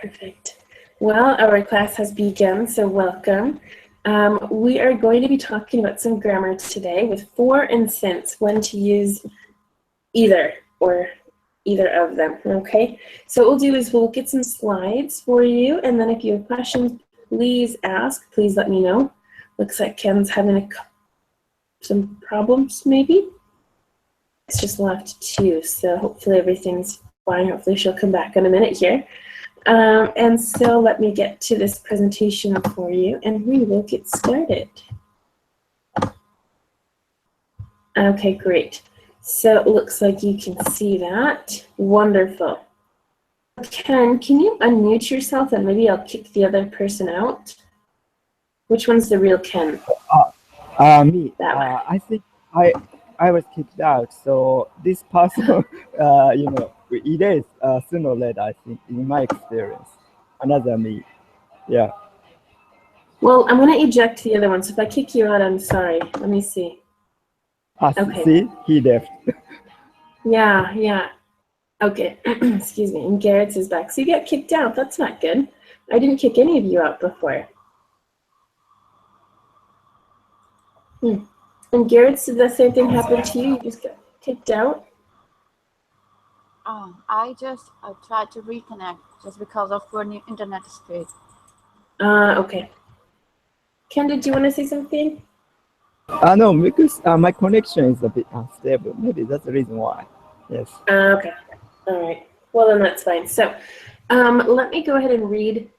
Perfect. Well, our class has begun, so welcome. We are going to be talking about some grammar today with for and since, when to use either or either of them, okay? So what we'll do is we'll get some slides for you, and then if you have questions, please ask. Please let me know. Looks like Ken's having some problems, maybe. It's just left two, so hopefully everything's fine. Hopefully she'll come back in a minute here. And so let me get to this presentation for you and we will get started. Okay, great. So it looks like you can see that. Wonderful. Ken, can you unmute yourself and maybe I'll kick the other person out? Which one's the real Ken? Me. I think I was kicked out. So this person, it is sooner or later, I think, in my experience. Another me. Yeah. Well, I'm going to eject the other one. So if I kick you out, I'm sorry. Let me see. Okay. See, he left. Yeah. Okay, excuse me. And Garrett's is back. So you got kicked out. That's not good. I didn't kick any of you out before. And Garrett, did the same thing happen to you? You just got kicked out? I tried to reconnect just because of poor internet speed. Okay. Ken, did you want to say something? No, because my connection is a bit unstable. Maybe that's the reason why. Yes. Okay. All right. Well, then that's fine. So let me go ahead and read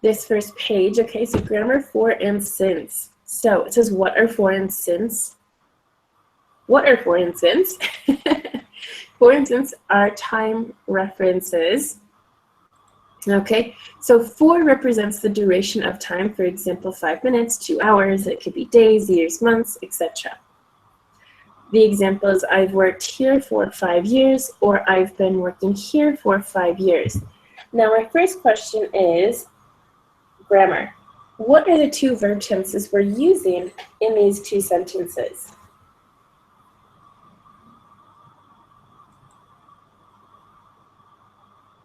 this first page. Okay, so grammar for and since. So it says, what are for and since? What are for and since? For and since are time references. Okay, so for represents the duration of time. For example, 5 minutes, 2 hours. It could be days, years, months, etc. The example is, I've worked here for 5 years, or I've been working here for 5 years. Now, my first question is grammar. What are the two verb tenses we're using in these two sentences?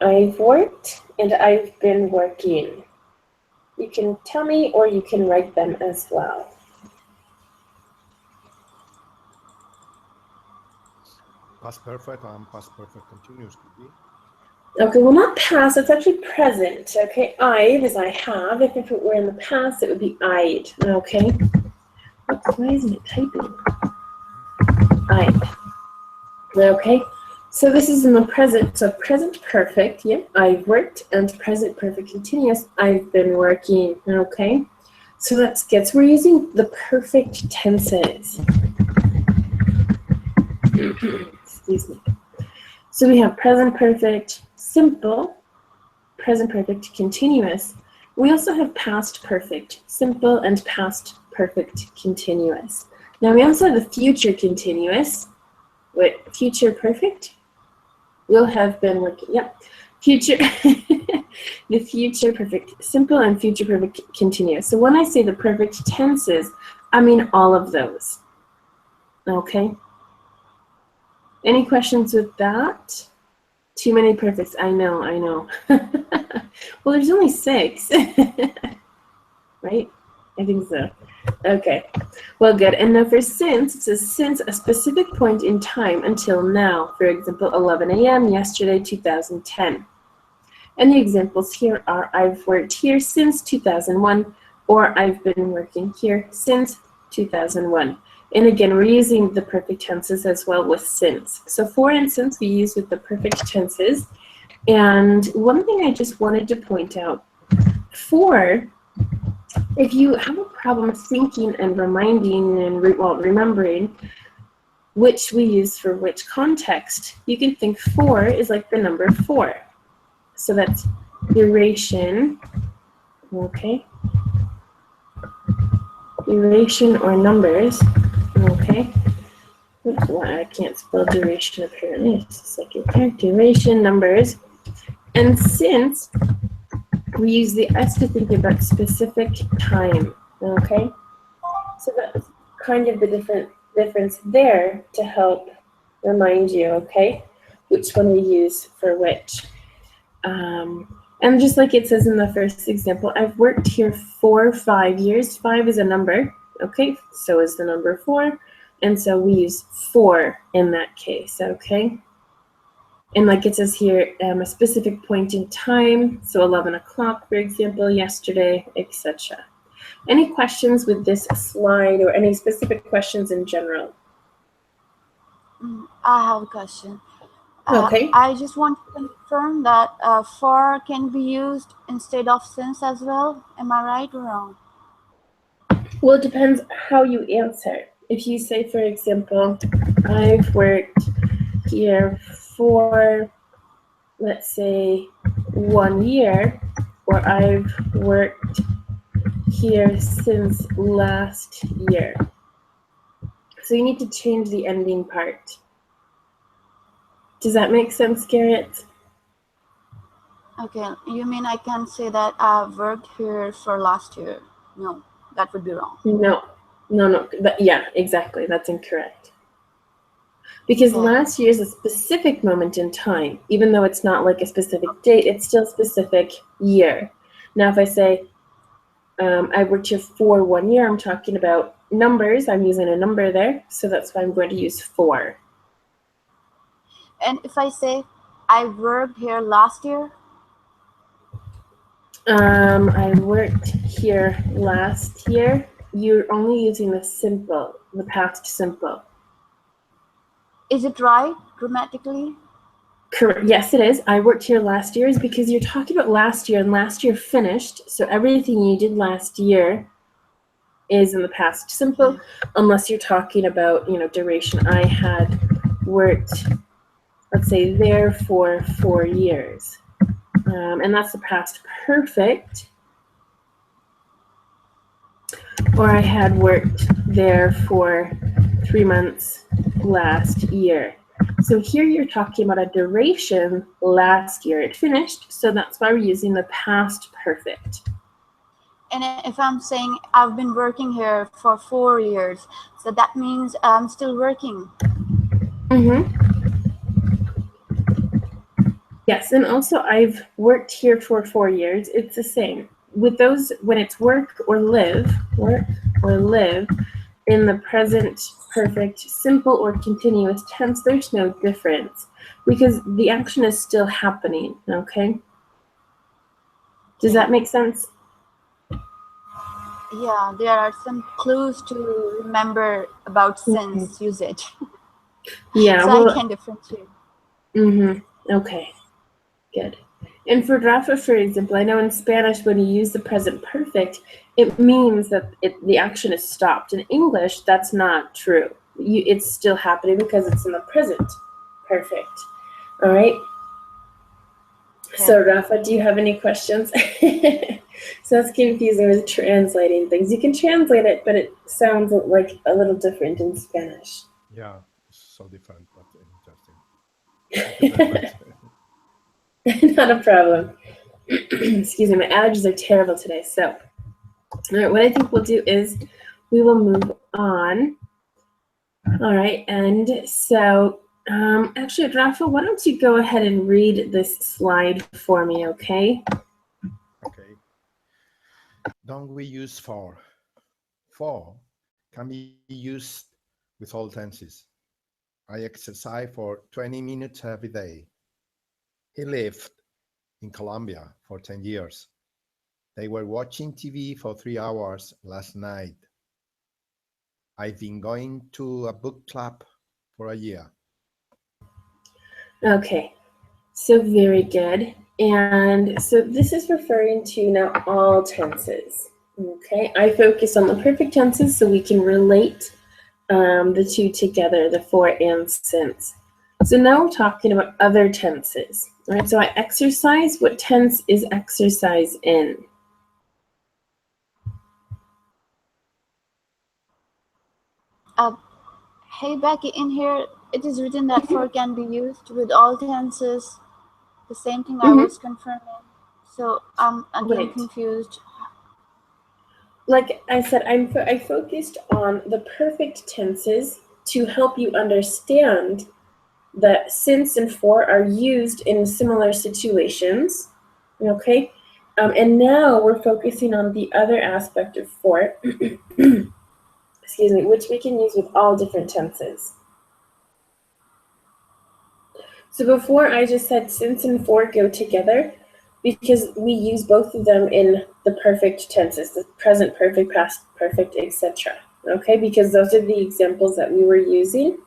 I've worked and I've been working. You can tell me or you can write them as well. Past perfect and past perfect continuous could be. Okay, well, not past, it's actually present. Okay, I've is I have. If it were in the past, it would be I'd. Okay. Why isn't it typing? I'd. Okay, so this is in the present. So present perfect, yeah, I've worked, and present perfect continuous, I've been working. Okay, so that gets, we're using the perfect tenses. Excuse me. So we have present perfect simple, present perfect continuous. We also have past perfect simple and past perfect continuous. Now we also have the future continuous. Wait, future perfect? Will have been working. Yep. Future, the future perfect simple and future perfect continuous. So when I say the perfect tenses, I mean all of those. Okay. Any questions with that? Too many perfects. I know. Well, there's only 6. Right? I think so. Okay. Well, good. And now for since, it says since a specific point in time until now. For example, 11 a.m. yesterday, 2010. And the examples here are, I've worked here since 2001, or I've been working here since 2001. And again, we're using the perfect tenses as well with since. So for and since we use with the perfect tenses. And one thing I just wanted to point out, for, if you have a problem thinking and reminding and remembering which we use for which context, you can think 4 is like the number 4. So that's duration, okay? Duration or numbers. Okay. Well, I can't spell duration apparently. It's just like your duration, numbers. And since we use the S to think about specific time. Okay. So that's kind of the difference there to help remind you, okay, which one we use for which. And just like it says in the first example, I've worked here for 5 years. 5 is a number, okay? So is the number 4. And so we use 4 in that case, okay? And like it says here, a specific point in time, so 11 o'clock, for example, yesterday, etc. Any questions with this slide or any specific questions in general? I have a question. Okay. I just want to confirm that for can be used instead of since as well. Am I right or wrong? Well, it depends how you answer. If you say, for example, I've worked here for, let's say, 1 year, or I've worked here since last year. So you need to change the ending part. Does that make sense, Garrett? Okay, you mean I can say that I've worked here for last year? No, that would be wrong. No. Yeah, exactly. That's incorrect. Because last year is a specific moment in time. Even though it's not like a specific date, it's still a specific year. Now, if I say, I worked here for 1 year, I'm talking about numbers. I'm using a number there. So that's why I'm going to use 4. And if I say I worked here last year? I worked here last year. You're only using the simple, the past simple. Is it right grammatically? Correct. Yes, it is. I worked here last year is because you're talking about last year, and last year finished. So everything you did last year is in the past simple, unless you're talking about, duration. I had worked, let's say, there for 4 years. And that's the past perfect. Or I had worked there for 3 months last year. So here you're talking about a duration last year. It finished, so that's why we're using the past perfect. And if I'm saying I've been working here for 4 years, so that means I'm still working. Yes, and also I've worked here for 4 years. It's the same. With those, when it's work or live in the present perfect, simple or continuous tense, there's no difference because the action is still happening, okay? Does that make sense? Yeah, there are some clues to remember about since usage. Yeah. So I can differentiate. Okay, good. And for Rafa, for example, I know in Spanish when you use the present perfect, it means that the action is stopped. In English, that's not true. It's still happening because it's in the present perfect. All right? Yeah. So Rafa, do you have any questions? So it's confusing with translating things. You can translate it, but it sounds like a little different in Spanish. Yeah, so different, but interesting. Not a problem. Excuse me, my allergies are terrible today. So, all right, what I think we'll do is we will move on. All right, and so actually, Rafa, why don't you go ahead and read this slide for me, okay? Okay. Don't we use for? For can be used with all tenses. I exercise for 20 minutes every day. He lived in Colombia for 10 years. They were watching TV for 3 hours last night. I've been going to a book club for a year. Okay, so very good. And so this is referring to now all tenses. Okay, I focus on the perfect tenses so we can relate the two together, the for and since. So now we're talking about other tenses. All right, so I exercise. What tense is exercise in? Hey Becky, in here it is written that for can be used with all tenses. The same thing I was confirming. So I'm again confused. Like I said, I focused on the perfect tenses to help you understand that since and for are used in similar situations, Okay, and now we're focusing on the other aspect of for, excuse me, which we can use with all different tenses. So before I just said since and for go together because we use both of them in the perfect tenses, the present perfect, past perfect, etc. Okay, because those are the examples that we were using.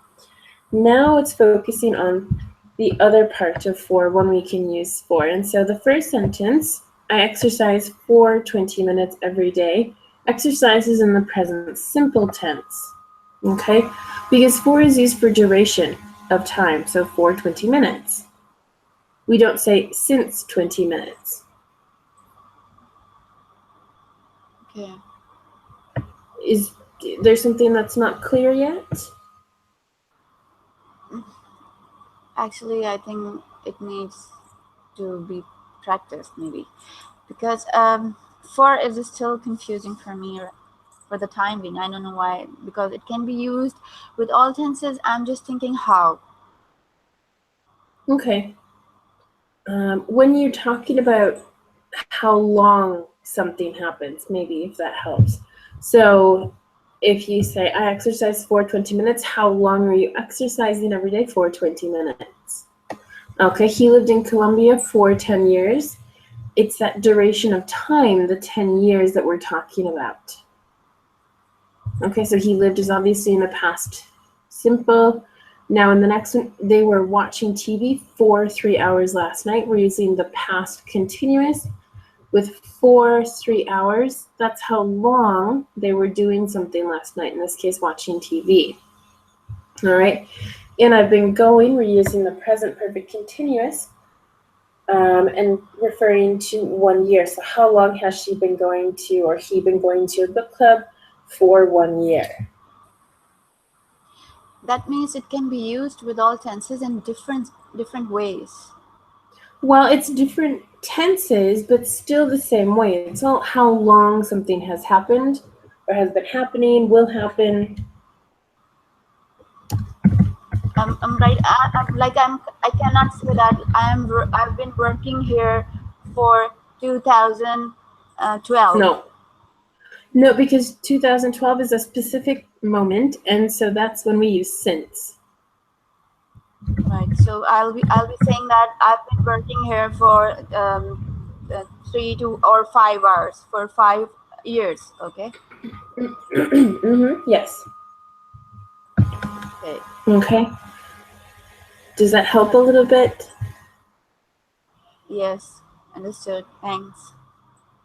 Now it's focusing on the other part of for when we can use for. And so the first sentence, I exercise for 20 minutes every day. Exercise is in the present simple tense. Okay, because for is used for duration of time, so for 20 minutes. We don't say since 20 minutes. Okay. Is there something that's not clear yet? Actually, I think it needs to be practiced maybe, because for is still confusing for me for the time being. I don't know why, because it can be used with all tenses. I'm just thinking how. Okay. When you're talking about how long something happens, maybe if that helps. So if you say, I exercise for 20 minutes, how long are you exercising every day? For 20 minutes. Okay, he lived in Colombia for 10 years. It's that duration of time, the 10 years that we're talking about. Okay, so he lived is obviously in the past simple. Now in the next one, they were watching TV for 3 hours last night. We're using the past continuous with for 3 hours. That's how long they were doing something last night, in this case, watching TV. All right, and I've been going, we're using the present perfect continuous and referring to 1 year. So how long has she been going to, or he been going to a book club? For 1 year. That means it can be used with all tenses in different ways. Well, it's different tenses, but still the same way. It's not how long something has happened or has been happening, will happen. I'm right. I cannot say that I've been working here for 2012. No, because 2012 is a specific moment, and so that's when we use since. Right. So I'll be saying that I've been working here for 3 to or 5 hours for 5 years. Okay. Yes. Okay. Okay. Does that help a little bit? Yes. Understood. Thanks.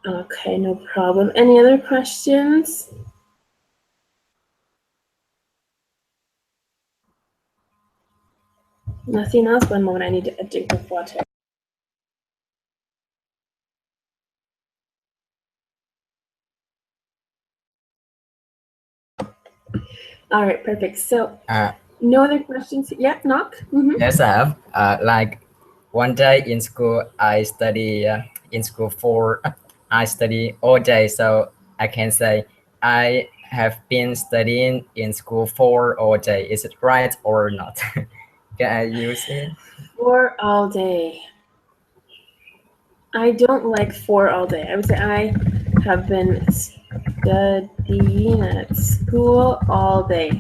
Okay, no problem. Any other questions? Nothing else? One moment, I need a drink of water. All right, perfect. So, no other questions? Yeah, knock. Yes, I have. Like one day in school, I study in school for I study all day, so I can say I have been studying in school for all day. Is it right or not? Can I use it? For all day. I don't like for all day. I would say I have been studying at school all day.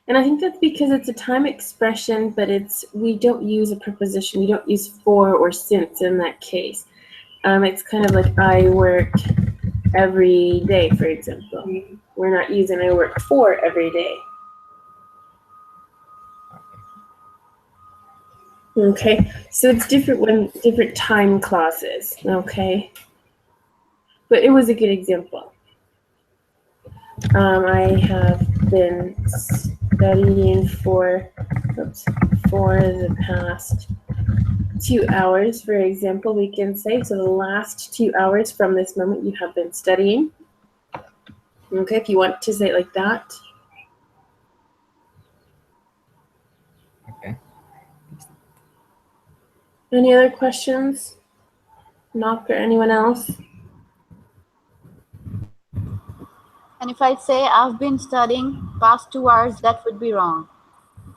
And I think that's because it's a time expression, but we don't use a preposition. We don't use for or since in that case. It's kind of like I work every day, for example. We're not using I work for every day. Okay, so it's different when different time clauses. Okay, but it was a good example. I have been studying for the past 2 hours, for example, we can say. So the last 2 hours from this moment you have been studying. Okay, if you want to say it like that. Okay. Any other questions? Knock or anyone else? And if I say I've been studying past 2 hours, that would be wrong.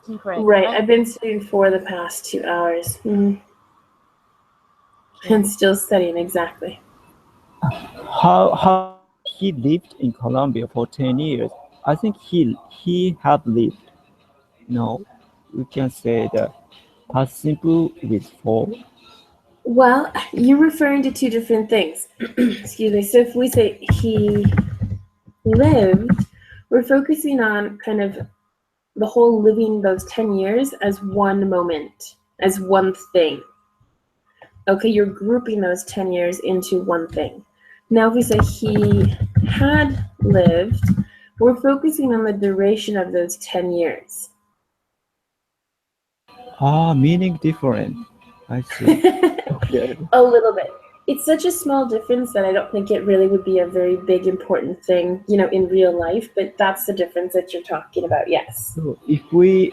Incorrect. Right. I've been studying for the past 2 hours. And still studying, exactly. How he lived in Colombia for 10 years? I think he had lived. No, we can say the past simple with for. Well, you're referring to two different things. Excuse me. So if we say he lived, we're focusing on kind of the whole living those 10 years as one moment, as one thing. Okay, you're grouping those 10 years into one thing. Now, if we say he had lived, we're focusing on the duration of those 10 years. Meaning different. I see. Okay. A little bit. It's such a small difference that I don't think it really would be a very big important thing, in real life, but that's the difference that you're talking about, yes. So if we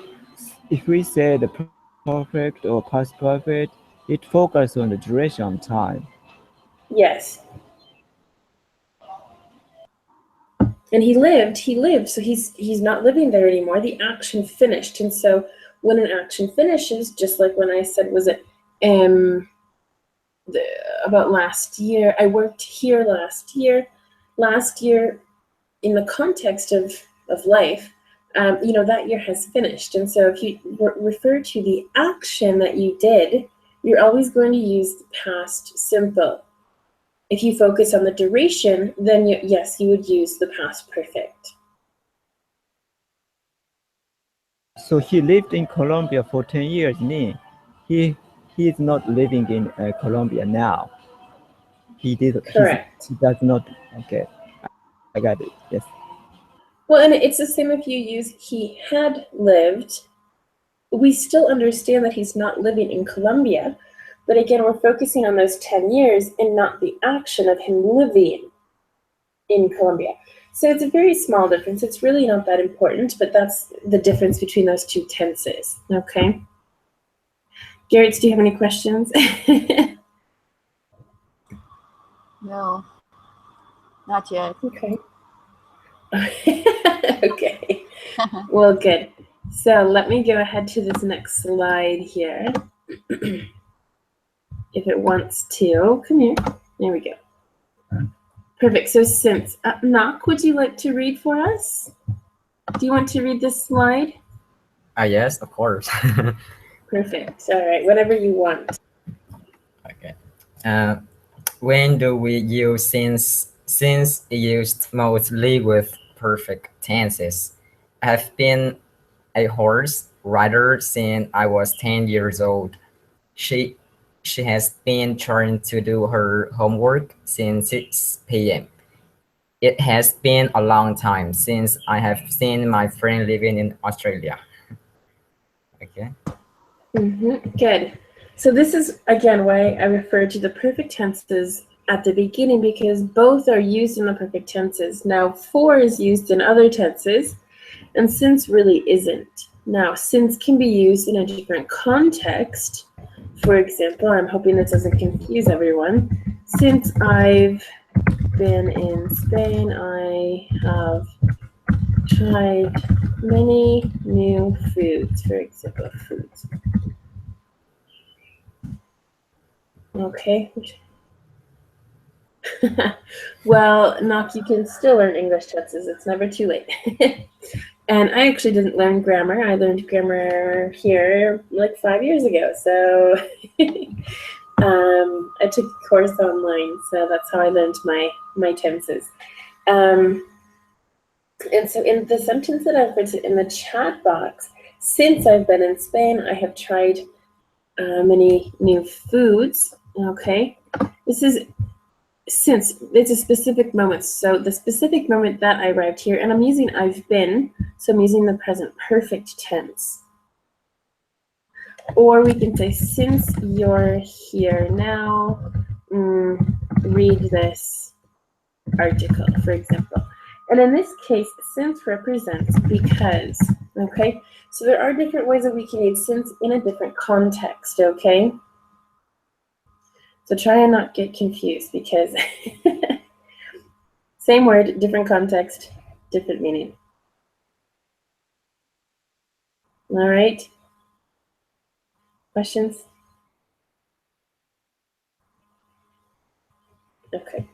say the perfect or past perfect, it focuses on the duration of time. Yes. And he lived, so he's not living there anymore. The action finished. And so when an action finishes, just like when I said, was it about last year, I worked here last year in the context of life, that year has finished. And so if you refer to the action that you did, you're always going to use the past simple. If you focus on the duration, then yes, you would use the past perfect. So he lived in Colombia for 10 years. He is not living in Colombia now. Correct. He does not. Okay, I got it. Yes. Well, and it's the same if you use he had lived. We still understand that he's not living in Colombia, but again, we're focusing on those 10 years and not the action of him living in Colombia. So it's a very small difference. It's really not that important, but that's the difference between those two tenses, okay? Garrett, do you have any questions? No, not yet. Okay. Okay. Well, good. So let me go ahead to this next slide here. If it wants to. Come here. There we go. Perfect. So since, Knock, would you like to read for us? Do you want to read this slide? Yes, of course. Perfect. All right. Whatever you want. Okay. When do we use since? Since used mostly with perfect tenses. I have been a horse rider since I was 10 years old. She has been trying to do her homework since 6 p.m. It has been a long time since I have seen my friend living in Australia. Okay. Good. So this is, again, why I refer to the perfect tenses at the beginning, because both are used in the perfect tenses. Now, for is used in other tenses, and since really isn't. Now, since can be used in a different context. For example, I'm hoping this doesn't confuse everyone. Since I've been in Spain, I have tried many new foods, for example, foods. Okay. Well, Knock, you can still learn English tenses. It's never too late. And I actually didn't learn grammar. I learned grammar here like 5 years ago. So I took a course online. So that's how I learned my tenses. And so in the sentence that I've written in the chat box, since I've been in Spain, I have tried many new foods. Okay. This is since it's a specific moment. So the specific moment that I arrived here, and I'm using I've been, so I'm using the present perfect tense. Or we can say, since you're here now, read this article, for example. And in this case, since represents because, okay? So there are different ways that we can use since in a different context, okay? So try and not get confused, because same word, different context, different meaning. All right. Questions? Okay.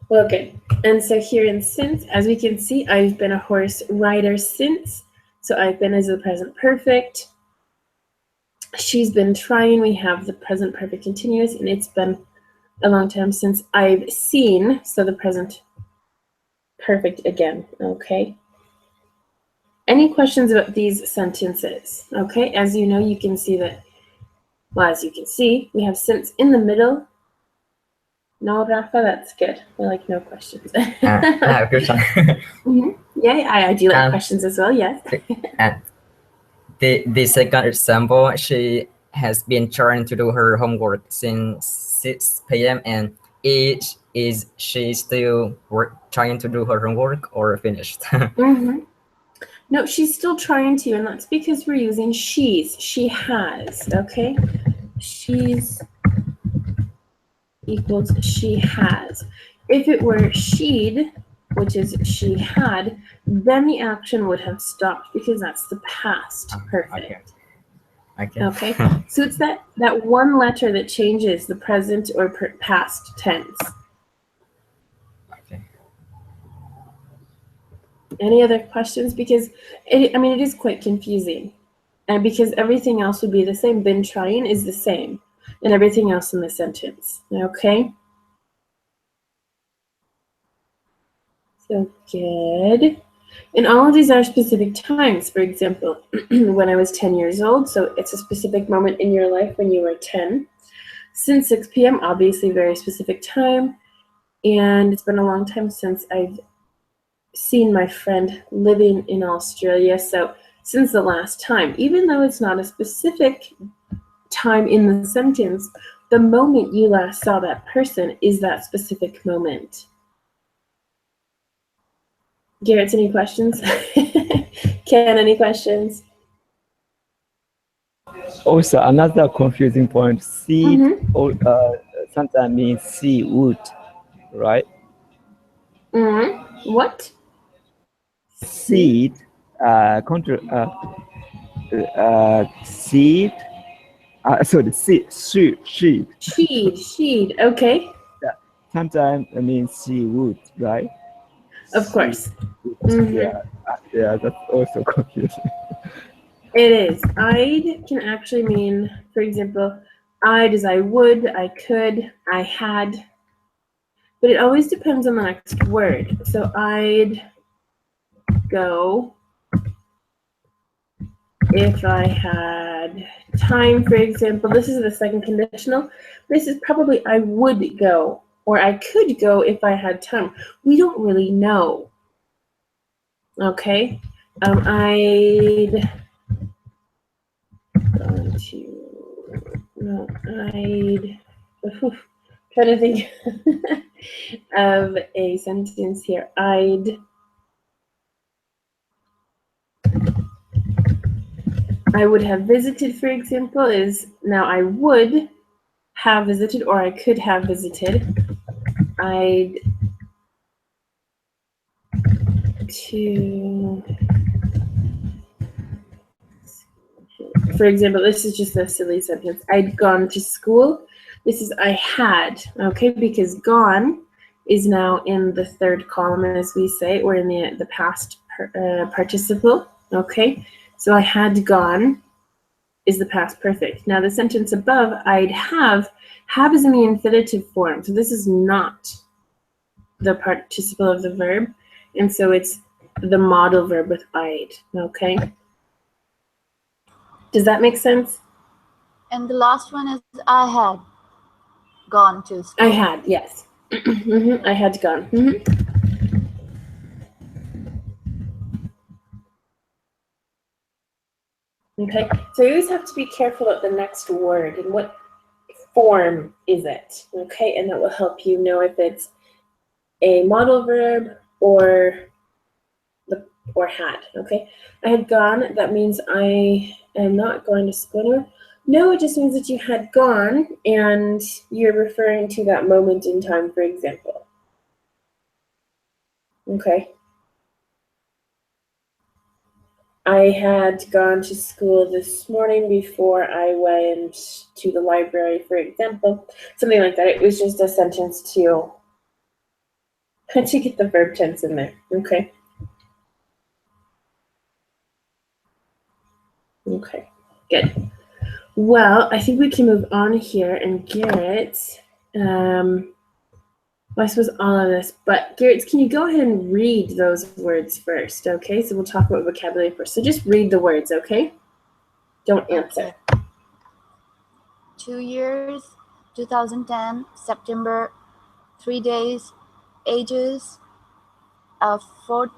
Well, good. And so here in since, as we can see, I've been a horse rider since. So I've been as the present perfect. She's been trying. We have the present perfect continuous, and it's been a long time since I've seen. So the present perfect again. Okay. Any questions about these sentences? Okay. As you know, you can see that, well, as you can see, we have since in the middle. No, Rafa, that's good. I like no questions. I have a question. Yeah, I do like questions as well, yes. And the second example, she has been trying to do her homework since 6 p.m. and is she still trying to do her homework or finished? No, she's still trying to, and that's because we're using she's. She has, okay? She's equals she has. If it were she'd, which is she had, then the action would have stopped because that's the past perfect. Okay. So it's that one letter that changes the present or past tense. Okay. Any other questions? Because it is quite confusing, and because everything else would be the same. Been trying is the same, and everything else in the sentence. Okay. So good. And all of these are specific times. For example, when I was 10 years old, so it's a specific moment in your life when you were 10. Since 6 p.m., obviously very specific time. And it's been a long time since I've seen my friend living in Australia. So since the last time, even though it's not a specific time in the sentence, the moment you last saw that person is that specific moment. Garrett, any questions? Ken, any questions? Also, another confusing point, seed sometimes means sea wood, right? What? Seed, seed, sorry, sheed. Sheed, okay. Yeah. Sometimes it means sea wood, right? Of course. Yeah, that's also confusing. It is. I'd can actually mean, for example, I'd is I would, I could, I had. But it always depends on the next word. So I'd go if I had time, for example. This is the second conditional. This is probably I would go, or I could go if I had time. We don't really know. Okay. I'd trying to think of a sentence here. I would have visited, for example, is now I would have visited, or I could have visited. For example, this is just a silly sentence. I'd gone to school. This is I had, okay, because gone is now in the third column, as we say, or in the past participle, okay? So I had gone is the past perfect. Now the sentence above, I'd have is in the infinitive form. So this is not the participle of the verb, and so it's the modal verb with I'd, okay? Does that make sense? And the last one is I had gone to school. I had, yes. I had gone. Okay, so you always have to be careful of the next word and what form is it, okay? And that will help you know if it's a modal verb or had, okay? I had gone, that means I am not going to school. No, it just means that you had gone and you're referring to that moment in time, for example. Okay. I had gone to school this morning before I went to the library, for example, something like that. It was just a sentence to get the verb tense in there, okay? Okay, good. Well, I think we can move on here and Garrett, well, I suppose all of this, but Garrett, can you go ahead and read those words first, okay? So we'll talk about vocabulary first. So just read the words, okay? Don't answer. Okay. 2 years, 2010, September, 3 days, ages, a fortnight,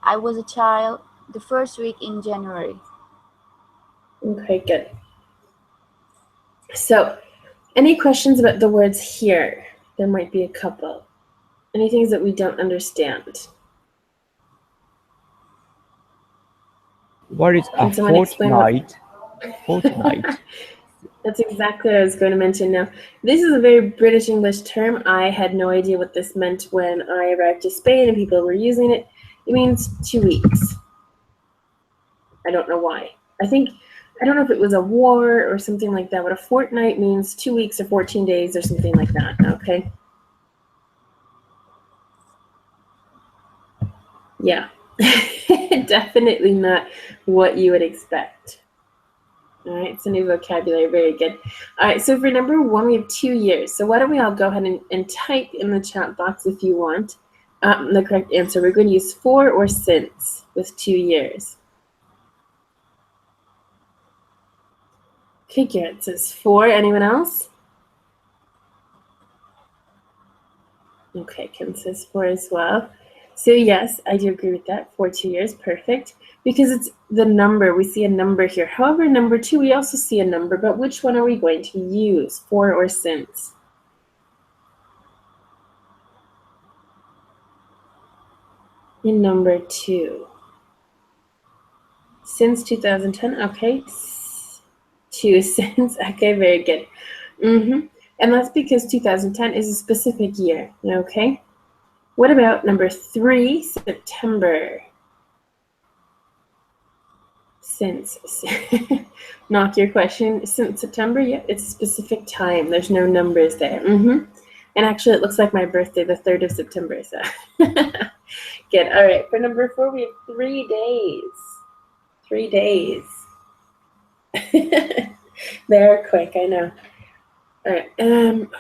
I was a child, the first week in January. Okay, good. So, any questions about the words here? There might be a couple. Any things that we don't understand? What is a Can someone explain what- fortnight? Fortnight. That's exactly what I was going to mention now. This is a very British English term. I had no idea what this meant when I arrived to Spain and people were using it. It means 2 weeks. I don't know why. I don't know if it was a war or something like that, but a fortnight means 2 weeks or 14 days or something like that, okay? Yeah, definitely not what you would expect. All right, so new vocabulary, very good. All right, so for number 1, we have 2 years. So why don't we all go ahead and type in the chat box if you want the correct answer. We're going to use for or since with 2 years. Okay, Garrett says for. Anyone else? Okay, Kim says for as well. So yes, I do agree with that. For 2 years, perfect. Because it's the number. We see a number here. However, number 2, we also see a number. But which one are we going to use? For or since? In number 2. Since 2010. Okay. 2 since. Okay, very good. And that's because 2010 is a specific year. Okay. What about number 3, September? Since. Knock your question. Since September, yeah, it's a specific time. There's no numbers there. And actually, it looks like my birthday, the 3rd of September. So good. All right. For number 4, we have 3 days. 3 days. They're quick, I know. All right.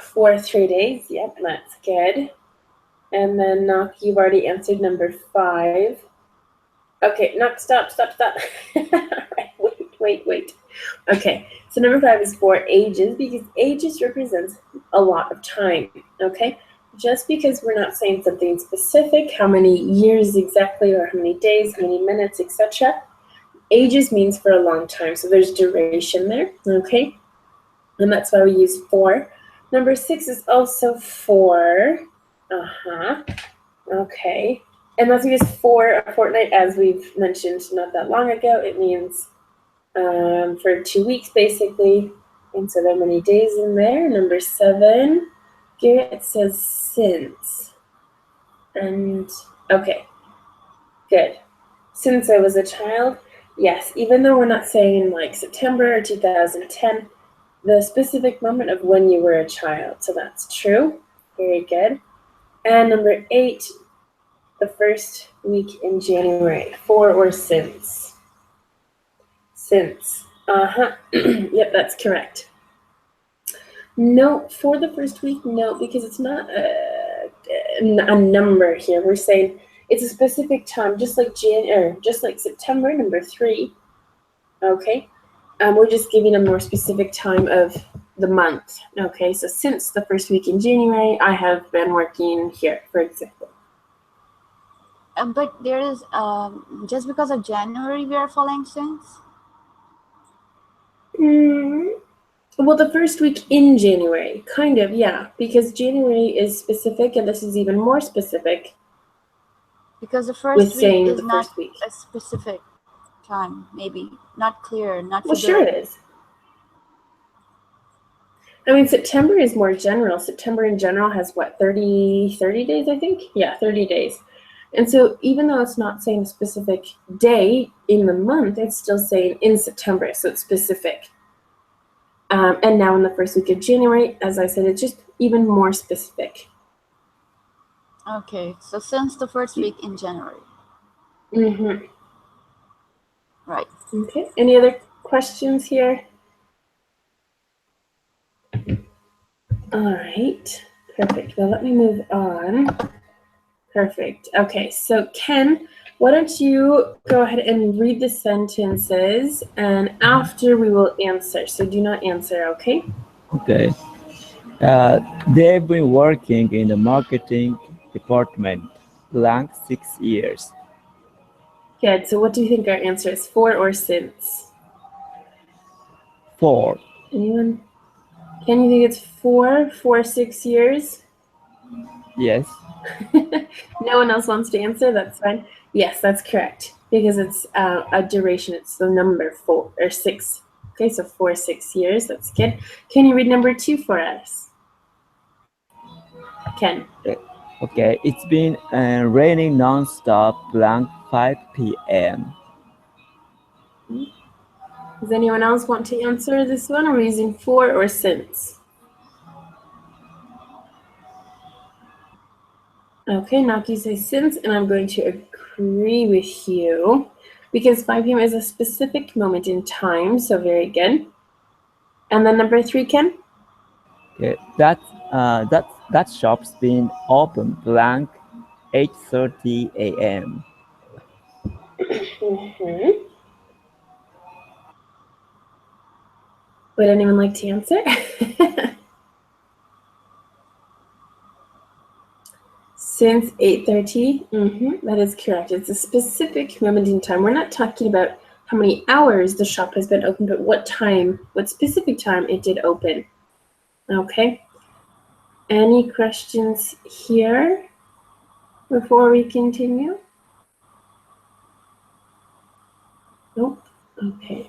For 3 days. Yep, that's good. And then Knock, you've already answered number 5. Okay, Knock, stop. Wait. Okay, so number 5 is for ages, because ages represents a lot of time, okay? Just because we're not saying something specific, how many years exactly, or how many days, how many minutes, etc. Ages means for a long time, so there's duration there, okay? And that's why we use for. Number 6 is also for. Okay. And that's because for a fortnight, as we've mentioned not that long ago, it means for 2 weeks, basically. And so there are many days in there. Number 7, Garrett says since. And, okay, good. Since I was a child, yes, even though we're not saying like September or 2010, the specific moment of when you were a child. So that's true. Very good. And number 8, the first week in January. For or since? Since. Yep, that's correct. No, for the first week, no, because it's not a number here. We're saying it's a specific time, just like September, number 3. Okay. We're just giving a more specific time of the month. Okay, so since the first week in January, I have been working here, for example. But there is, just because of January, we are following since? Well, the first week in January, kind of, yeah, because January is specific, and this is even more specific. Because the first week is not week. A specific time, maybe. Not clear, not well, sure it is. I mean, September is more general. September in general has, what, 30 days, I think? Yeah, 30 days. And so even though it's not saying a specific day in the month, it's still saying in September, so it's specific. And now in the first week of January, as I said, it's just even more specific. Okay, so since the first week in January. Mm-hmm. Right. Okay, any other questions here? All right, perfect. Well, let me move on. Perfect. Okay, so Ken, why don't you go ahead and read the sentences, and after we will answer. So do not answer, okay? Okay. They've been working in the marketing department blank 6 years. Good. So what do you think our answer is, for or since? 4. Anyone? Ken, you think it's for 6 years? Yes. No one else wants to answer? That's fine. Yes, that's correct, because it's a duration. It's the number 4 or 6. Okay, so 4 6 years. That's good. Can you read number 2 for us? Ken. Okay. It's been raining non-stop blank 5 p.m. Does anyone else want to answer this one? Are we using for or since? Okay, Naki says since, and I'm going to agree with you, because 5 p.m. is a specific moment in time, so very good. And then number 3, Ken? Okay. That shop's been open blank 8:30 a.m. Mm-hmm. Would anyone like to answer? Since 8:30, that is correct. It's a specific moment in time. We're not talking about how many hours the shop has been open, but what time, what specific time it did open. Okay. Any questions here before we continue? Nope. Okay.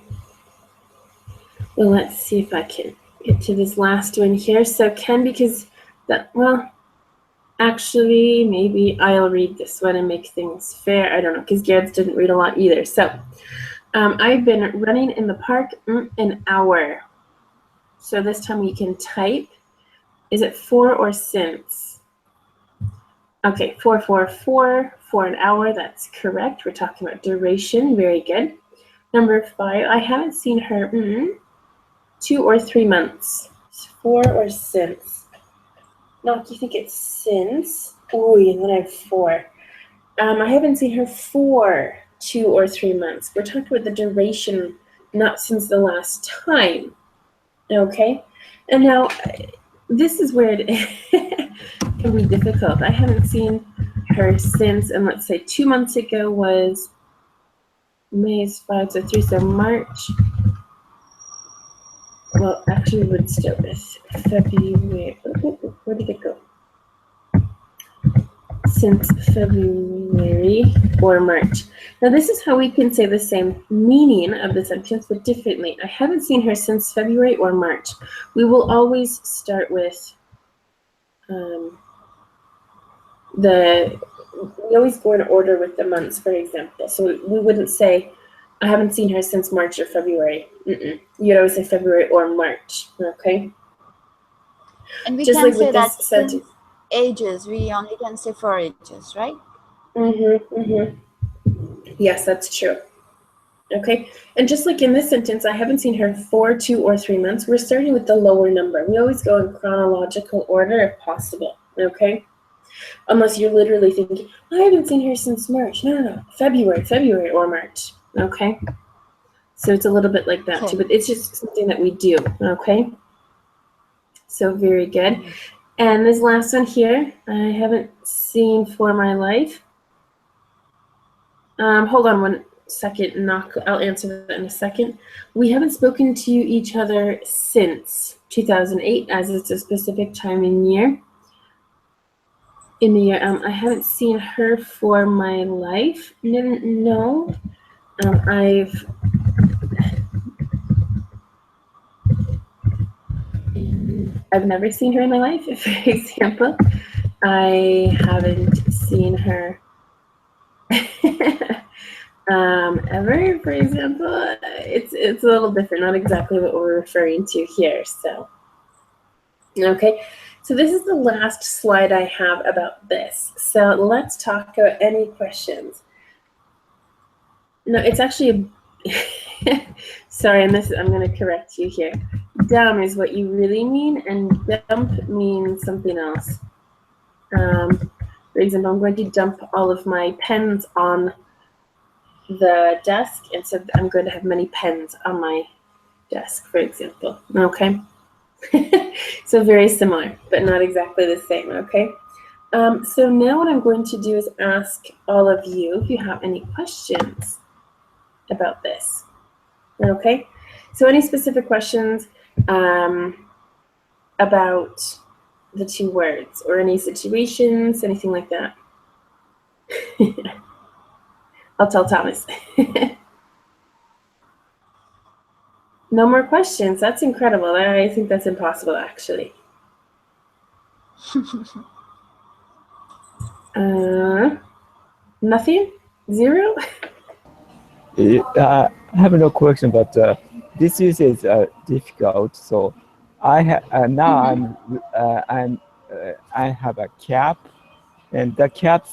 Well, let's see if I can get to this last one here. So Ken, because that, well, actually, maybe I'll read this one and make things fair. I don't know, because Garrett's didn't read a lot either. So I've been running in the park an hour. So this time we can type. Is it for or since? Okay, for an hour. That's correct. We're talking about duration. Very good. Number 5, I haven't seen her 2 or 3 months. For or since? No, do you think it's since? Ooh, and then I have 4. I haven't seen her for 2 or 3 months. We're talking about the duration, not since the last time. Okay? And now, this is where it can be difficult. I haven't seen her since, and let's say 2 months ago was May is 5, so 3, so March. Well, actually, we would start with February. Where did it go? Since February or March. Now, this is how we can say the same meaning of the sentence, but differently. I haven't seen her since February or March. We will always start with we always go in order with the months, for example. So we wouldn't say, I haven't seen her since March or February. You'd always say February or March, okay? And we Just can like say with that this since sentence. ages, we only can say for ages, right? Yes, that's true. Okay, and just like in this sentence, I haven't seen her for 2 or 3 months. We're starting with the lower number. We always go in chronological order if possible, okay? Unless you're literally thinking, I haven't seen her since March. No. February or March, okay? So it's a little bit like that too, but it's just something that we do, okay? So very good. And this last one here, I haven't seen for my life. Hold on one second, I'll answer that in a second. We haven't spoken to each other since 2008, as it's a specific time in year. In the year, I haven't seen her for my life. No. I've never seen her in my life, for example. I haven't seen her Ever, for example, it's a little different, not exactly what we're referring to here. So, okay, so this is the last slide I have about this. So let's talk about any questions. No, it's actually sorry, and this I'm going to correct you here. Dumb is what you really mean, and dump means something else. For example, I'm going to dump all of my pens on the desk, and so I'm going to have many pens on my desk, for example. Okay. So very similar, but not exactly the same. Okay. So now what I'm going to do is ask all of you if you have any questions about this. Okay. So any specific questions about the two words, or any situations, anything like that? I'll tell Thomas. No more questions. That's incredible. I think that's impossible, actually. Nothing? Zero? I have no question, but this use is difficult. So I now I have a cap, and the cap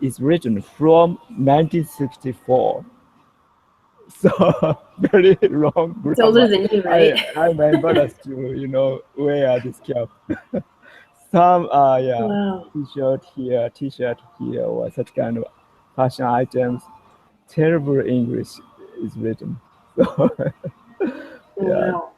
is written from 1964. So very long It's older grammar. than you, right? I'm embarrassed to wear this cap. Some Wow. t-shirt here, or such kind of fashion items. Terrible English is written. So, yeah. Wow.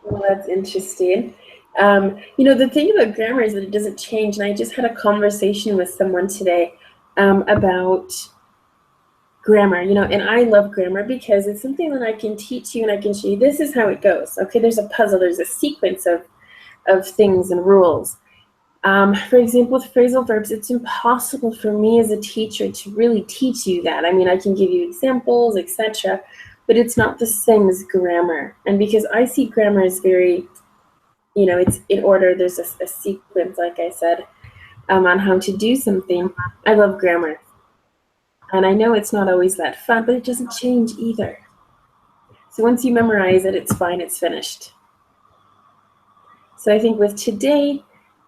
Well, that's interesting. The thing about grammar is that it doesn't change. And I just had a conversation with someone today about grammar, and I love grammar because it's something that I can teach you and I can show you. This is how it goes. Okay, there's a puzzle, there's a sequence of things and rules. For example, with phrasal verbs, it's impossible for me as a teacher to really teach you that. I mean, I can give you examples, etc., but it's not the same as grammar. And because I see grammar as very, it's in order, there's a sequence, like I said, on how to do something. I love grammar. And I know it's not always that fun, but it doesn't change either. So once you memorize it, it's fine, it's finished. So I think with today,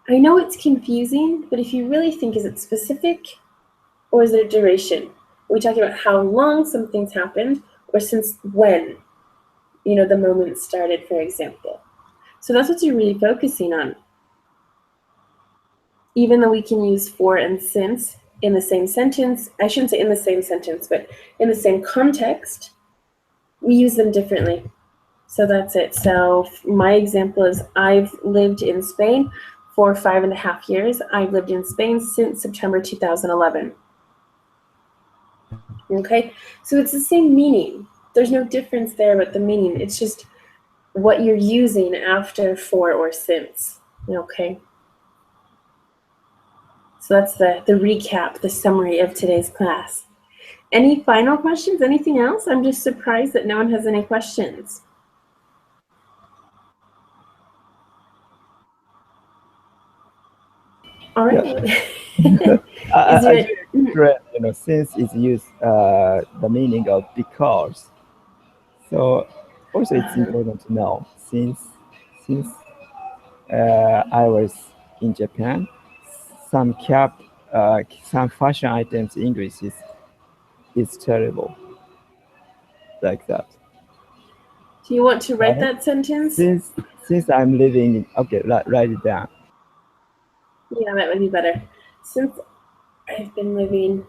I know it's confusing, but if you really think, is it specific or is it duration? Are we talking about how long something's happened or since when, the moment started, for example? So that's what you're really focusing on. Even though we can use for and since in the same sentence, I shouldn't say in the same sentence, but in the same context, we use them differently. So that's it. So my example is I've lived in Spain for 5.5 years. I've lived in Spain since September 2011. Okay, so it's the same meaning. There's no difference there with the meaning. It's just what you're using after for or since. Okay. So that's the recap, the summary of today's class. Any final questions? Anything else? I'm just surprised that no one has any questions. All right. Since it's used the meaning of because. So also it's important to know since I was in Japan, some fashion items English is terrible, like that. Do you want to write that sentence? Since I'm living, okay, write it down. Yeah, that would be better. Since I've been living.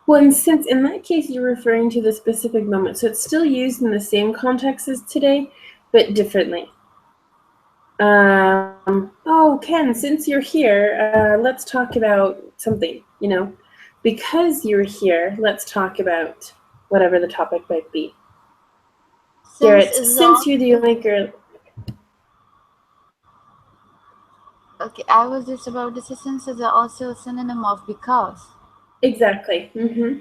Well, and since in that case you're referring to the specific moment, so it's still used in the same context as today, but differently. Oh, Ken, since you're here, let's talk about something, because you're here, let's talk about whatever the topic might be. Garrett, since you're the only girl. Okay, I was just about to say since is also a synonym of because. Exactly. Mm-hmm.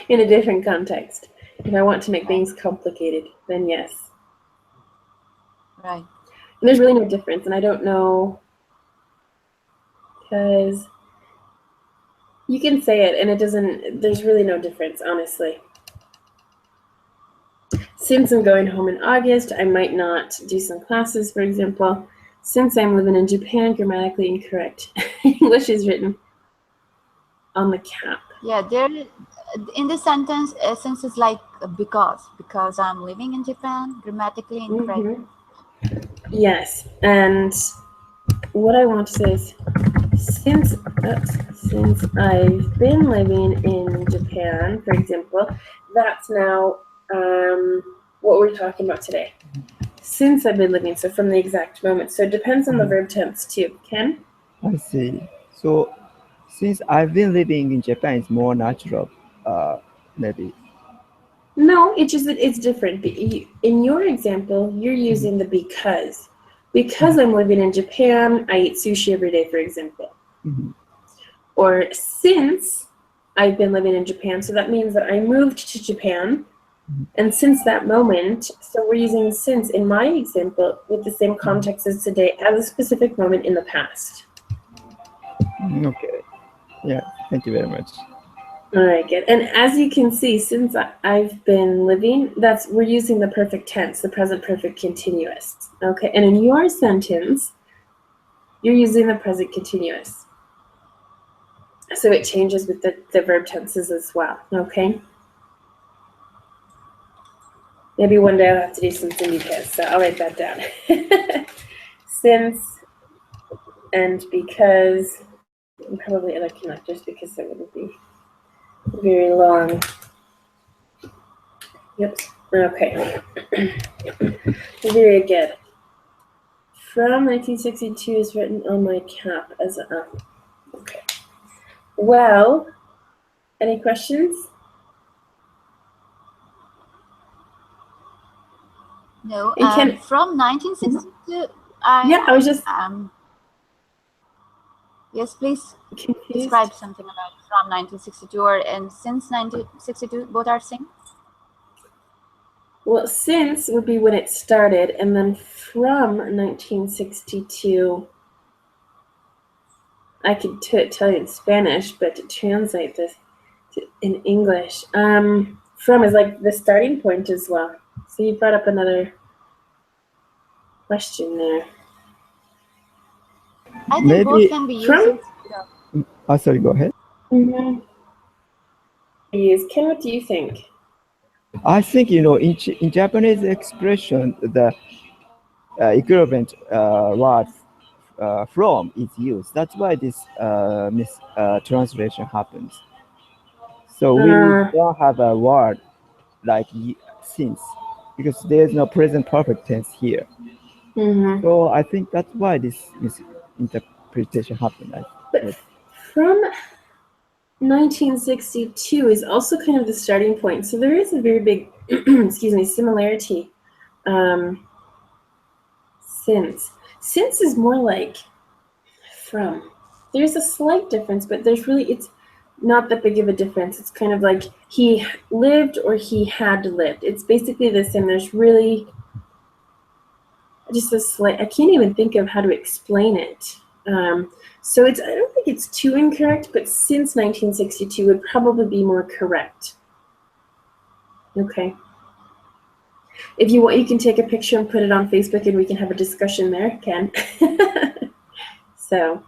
In a different context. If I want to make things complicated, then yes. Right. And there's really no difference, and I don't know, because you can say it and it doesn't, there's really no difference, honestly. Since I'm going home in August, I might not do some classes, for example. Since I'm living in Japan, grammatically incorrect. English is written on the cap. Yeah, there in this sentence, essence is like because I'm living in Japan, grammatically incorrect. Yes, and what I want to say is, since I've been living in Japan, for example, that's now what we're talking about today. Since I've been living, so from the exact moment. So it depends on the verb tense too. Ken? I see. So since I've been living in Japan, it's more natural, maybe. No, it's different. In your example, you're using the because. Because I'm living in Japan, I eat sushi every day, for example. Or since I've been living in Japan, so that means that I moved to Japan. And since that moment, so we're using since in my example with the same context as today as a specific moment in the past. Okay. Yeah, thank you very much. All right, good. And as you can see, since I've been living, we're using the perfect tense, the present perfect continuous. Okay, and in your sentence, you're using the present continuous. So it changes with the verb tenses as well, okay? Maybe one day I'll have to do something because, so I'll write that down. Since and because, and probably other connectors because it wouldn't be very long. Yep, okay. Very good. From 1962 is written on my cap as a, okay. Well, any questions? No, And from 1962, yeah, I was just yes, please confused. describe something about from 1962 or and since 1962. Both are same. Well, since would be when it started, and then from 1962, I could tell you in Spanish, but to translate this in English, from is like the starting point as well. So you brought up another question there. I think Maybe both can be used. Oh, sorry, go ahead. Ken, what do you think? I think, in Japanese expression, the equivalent word from is used. That's why this mistranslation happens. So we don't have a word like since, because there's no present perfect tense here. So I think that's why this misinterpretation happened. But from 1962 is also kind of the starting point. So there is a very big, excuse me, similarity. Since is more like from. There's a slight difference, but it's not that big of a difference. It's kind of like he lived or he had lived. It's basically the same. There's really just a slight, I can't even think of how to explain it. So I don't think it's too incorrect, but since 1962 would probably be more correct. Okay. If you want, you can take a picture and put it on Facebook and we can have a discussion there, Ken. So,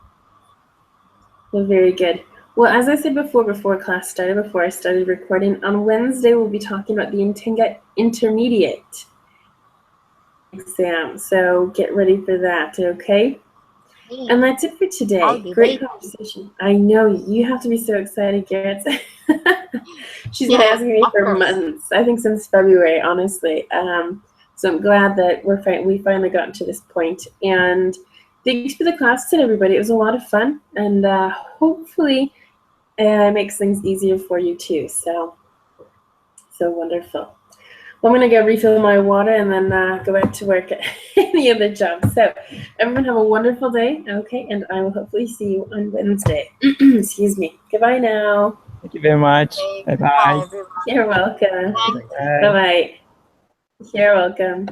well, very good. Well, as I said before class started, before I started recording, on Wednesday we'll be talking about the Ntenga Intermediate exam. So get ready for that, okay? And that's it for today. Great conversation. I know you have to be so excited, Garrett. She's been asking me for months. I think since February, honestly. So I'm glad that we finally gotten to this point. And thanks for the class today, everybody. It was a lot of fun, and hopefully it makes things easier for you too. So wonderful. Well, I'm going to go refill my water and then go back to work at any other job. So everyone have a wonderful day, okay? And I will hopefully see you on Wednesday. Excuse me. Goodbye now. Thank you very much. Bye-bye. Everyone. You're welcome. Bye. Bye-bye. You're welcome.